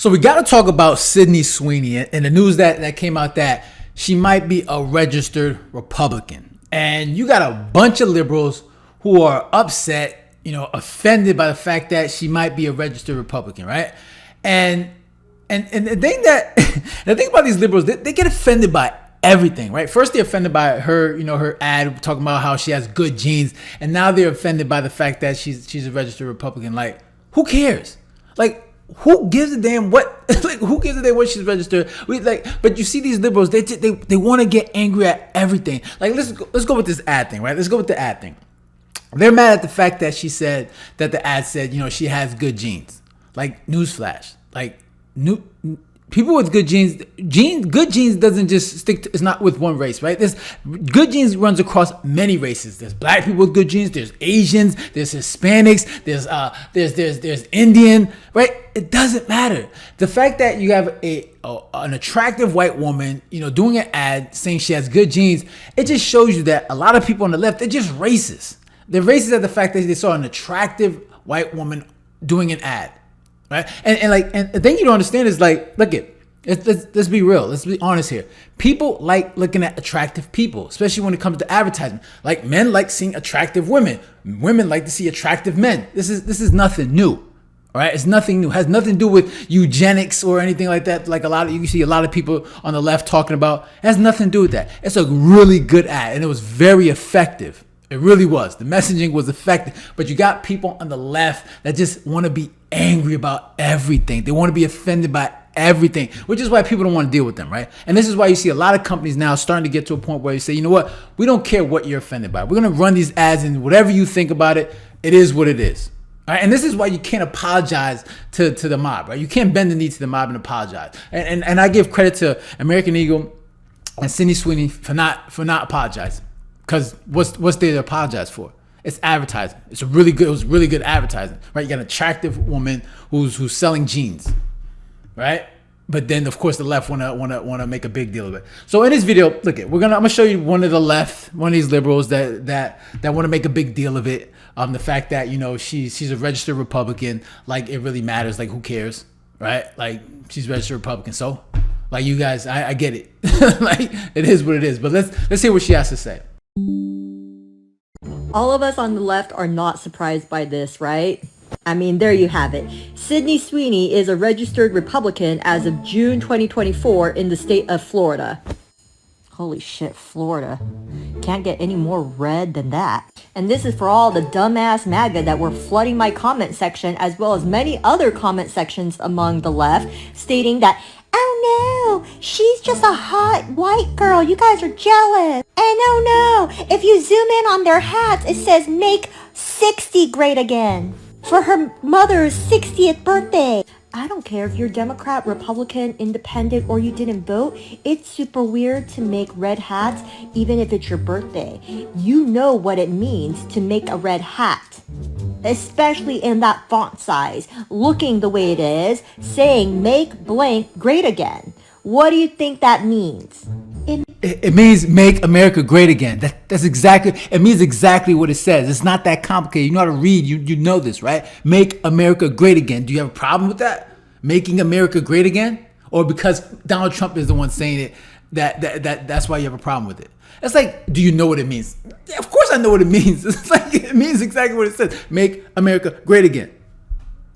So we got to talk about Sydney Sweeney and the news that came out that she might be a registered Republican. And you got a bunch of liberals who are upset, offended by the fact that she might be a registered Republican, right? And the thing that the thing about these liberals, they get offended by everything, right? First they're offended by her, her ad talking about how she has good genes, and now they're offended by the fact that she's a registered Republican. Like, who cares? Like, who gives a damn what? Like, who gives a damn what she's registered? But you see these liberals, they want to get angry at everything. Like, let's go with this ad thing, right? Let's go with the ad thing. They're mad at the fact that she said that the ad said, she has good genes. Like, newsflash, like people with good genes, good genes doesn't just stick to, it's not with one race, right? There's good genes runs across many races. There's black people with good genes, there's Asians, there's Hispanics, there's Indian, right? It doesn't matter. The fact that you have an attractive white woman, doing an ad saying she has good genes, it just shows you that a lot of people on the left, they're just racist. They're racist at the fact that they saw an attractive white woman doing an ad. Right. And the thing you don't understand is, like, let's be real. Let's be honest here. People like looking at attractive people, especially when it comes to advertising. Like, men like seeing attractive women. Women like to see attractive men. This is nothing new. All right. It's nothing new. It has nothing to do with eugenics or anything like that. Like you see a lot of people on the left talking about. It has nothing to do with that. It's a really good ad, and it was very effective. It really was. The messaging was effective. But you got people on the left that just want to be angry about everything. They want to be offended by everything, which is why people don't want to deal with them, right? And this is why you see a lot of companies now starting to get to a point where you say, you know what? We don't care what you're offended by. We're going to run these ads, and whatever you think about it, it is what it is. All right? And this is why you can't apologize to the mob, right? You can't bend the knee to the mob and apologize. And I give credit to American Eagle and Sydney Sweeney for not apologizing. Because what's there to apologize for? It's advertising. It was really good advertising, right? You got an attractive woman who's selling jeans, right? But then, of course, the left wanna make a big deal of it. So in this video, look, I'm gonna show you one of these liberals that want to make a big deal of it. The fact that she's a registered Republican, like it really matters. Like, who cares, right? Like, she's a registered Republican, so like, you guys, I get it. Like, it is what it is. But let's hear what she has to say. All of us on the left are not surprised by this, right? I mean, there you have it. Sydney Sweeney is a registered Republican as of June 2024 in the state of Florida. Holy shit, Florida. Can't get any more red than that. And this is for all the dumbass MAGA that were flooding my comment section, as well as many other comment sections among the left, stating that, oh no, she's just a hot white girl. You guys are jealous. And oh no, if you zoom in on their hats, it says make 60 great again for her mother's 60th birthday. I don't care if you're Democrat, Republican, Independent, or you didn't vote. It's super weird to make red hats even if it's your birthday. You know what it means to make a red hat. Especially in that font size, looking the way it is, saying make blank great again. What do you think that means? It means make America great again. That's exactly, it means exactly what it says. It's not that complicated. You know how to read. You know this, right? Make America great again. Do you have a problem with that? Making America great again? Or because Donald Trump is the one saying it, that's why you have a problem with it? It's like, do you know what it means? Yeah, of course I know what it means. It's like, it means exactly what it says. Make America great again.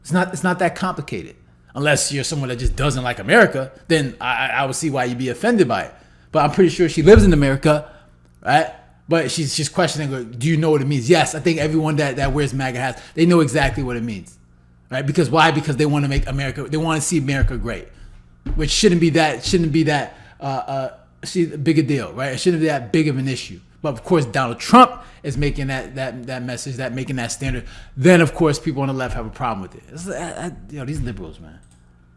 It's not that complicated. Unless you're someone that just doesn't like America, then I would see why you'd be offended by it. But I'm pretty sure she lives in America, right? But she's questioning, do you know what it means? Yes, I think everyone that wears MAGA hats, they know exactly what it means, right? Because why? Because they want to make America, they want to see America great, which shouldn't be that big a deal, right? It shouldn't be that big of an issue. But of course, Donald Trump is making that message, making that standard. Then of course, people on the left have a problem with it. These liberals, man.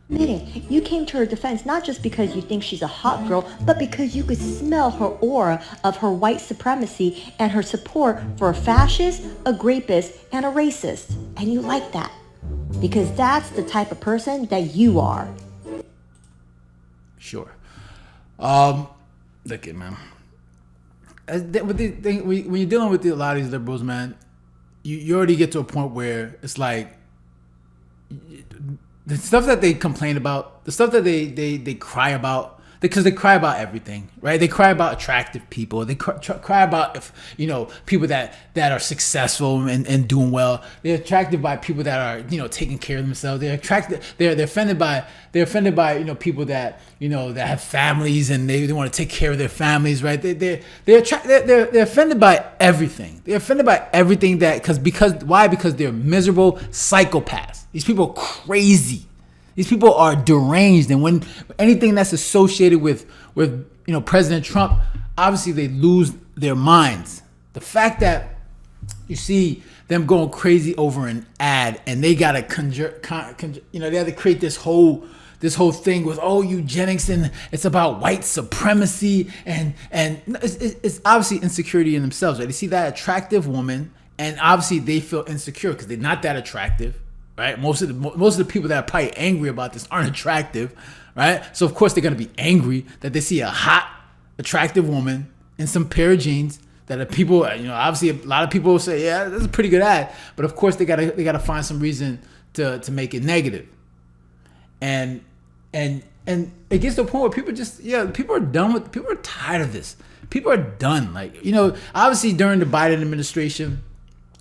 You came to her defense not just because you think she's a hot girl, but because you could smell her aura of her white supremacy and her support for a fascist, a rapist, and a racist. And you like that because that's the type of person that you are. Sure. Look it, man. When you're dealing with a lot of these liberals, man, you already get to a point where it's like the stuff that they complain about, the stuff that they cry about, because they cry about everything, right? They cry about attractive people. They cry about, if people that are successful and doing well. They're attracted by people that are taking care of themselves. They're attracted. They're offended by people that that have families and they want to take care of their families, right? They're offended by everything. They're offended by everything because they're miserable psychopaths. These people are crazy. These people are deranged, and when anything that's associated with President Trump, obviously they lose their minds. The fact that you see them going crazy over an ad, and they gotta they have to create this whole thing with eugenics, and it's about white supremacy, and it's obviously insecurity in themselves, right? They see that attractive woman, and obviously they feel insecure because they're not that attractive. Right, most of the people that are probably angry about this aren't attractive, right? So of course they're gonna be angry that they see a hot, attractive woman in some pair of jeans that are people, obviously a lot of people will say, yeah, that's a pretty good ad, but of course they gotta find some reason to make it negative, and it gets to a point where people are tired of this. People are done. Like obviously during the Biden administration,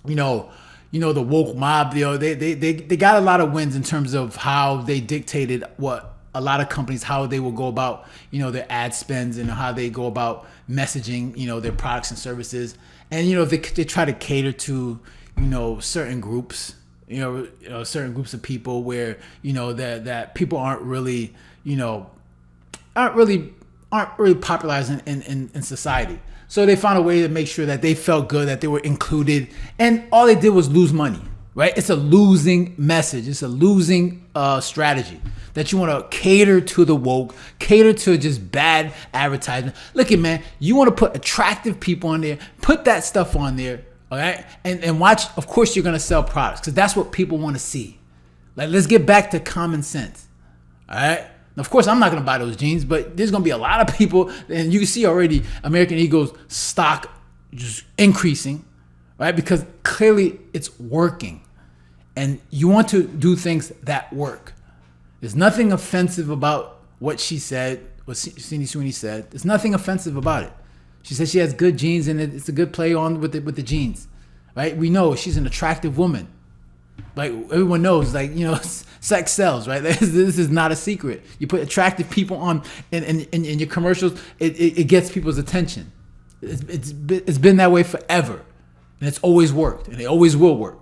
the woke mob, they got a lot of wins in terms of how they dictated what a lot of companies, how they will go about, their ad spends and how they go about messaging, their products and services. And, they try to cater to, certain groups, certain groups of people where, that people aren't really popularized in society. So they found a way to make sure that they felt good, that they were included, and all they did was lose money, right? It's a losing message. It's a losing strategy that you want to cater to the woke, cater to just bad advertising. Look at, man, you want to put attractive people on there, put that stuff on there, all right? And watch, of course, you're going to sell products because that's what people want to see. Like, let's get back to common sense, all right? Of course, I'm not going to buy those jeans, but there's going to be a lot of people, and you can see already American Eagle's stock just increasing, right? Because clearly it's working, and you want to do things that work. There's nothing offensive about what she said, what Sydney Sweeney said. There's nothing offensive about it. She said she has good jeans, and it's a good play on with the jeans, right? We know she's an attractive woman. Like everyone knows, sex sells, right? This is not a secret. You put attractive people on in your commercials, it gets people's attention. It's been that way forever, and it's always worked, and it always will work.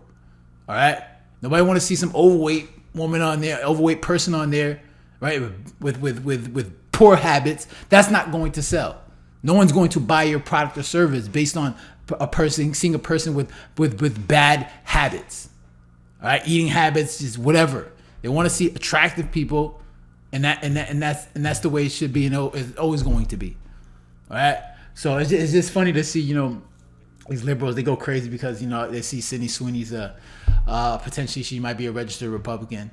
All right. Nobody want to see some overweight woman on there, overweight person on there, right? With poor habits. That's not going to sell. No one's going to buy your product or service based on seeing a person with bad habits. All right, eating habits, just whatever. They want to see attractive people, and that's the way it should be. It's always going to be. All right. So it's just funny to see these liberals, they go crazy because they see Sydney Sweeney's potentially she might be a registered Republican,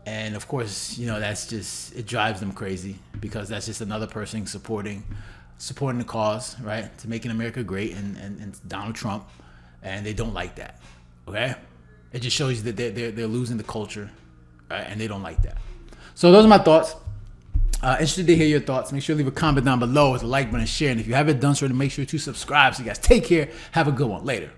and of course that's just, it drives them crazy because that's just another person supporting the cause, right, to making America great and Donald Trump, and they don't like that. Okay. It just shows you that they're losing the culture, right? And they don't like that. So those are my thoughts. Interested to hear your thoughts. Make sure to leave a comment down below with a like button and share. And if you haven't done so, make sure to subscribe. So you guys take care. Have a good one. Later.